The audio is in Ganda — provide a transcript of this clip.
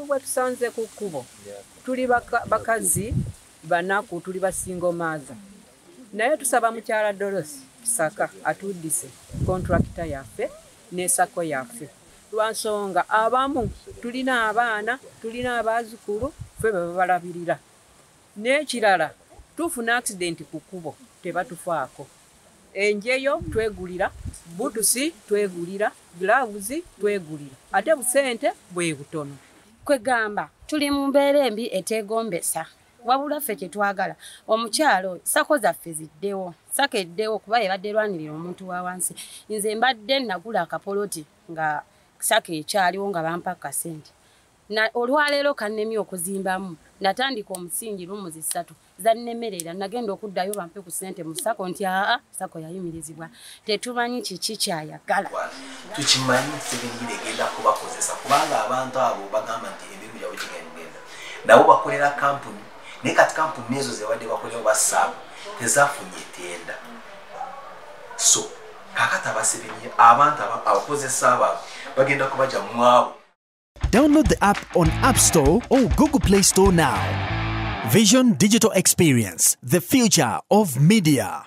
bwe tusanze ku kkubo tuli bakazi banaku tuli basingo maaza naye tusaba mukyala Dorosi Saka atuddise kontulakita yaffe n'esako yaffe lwansonga abamu tulina abaana tulina abaazukulu ffe babalabirira n'ekirala tufuna accident ku kkubo tebatufaako enjeyo twegulira butusi twegulira gloves twegulira ate busente bwe butono kwegamba tuli mu mbeera embi eteegombesa wabula ffe kyetwagala omukyalo sako zaffe ziddewo sakeddewo kuba ebadde erwanirira omuntu wa wansi nze mbadde nagula akapoloti nga sako ekyaliwo nga bampa kasente olwaleero kannemye okuzimbamu natandika omusingi lumuzi 3 zannemerera nagenda okuddayo bampe ku sente mu sako nti sako yayimirizibwa tetumanyi kiki kyayagala tukimanyi sebingi egenda kubakozesa kubanga abantu abo bagamba nti ebintu byabwe kigenda nabo bakolera kampuni naye kati kampuni ezo zebadde bakolera basaabu tezafunye tenda so kakati abasebinyi abantu abakozesa abo bagenda kubaja mwabo. Download the app on App Store or Google Play Store now. Vision Digital Experience, the future of media.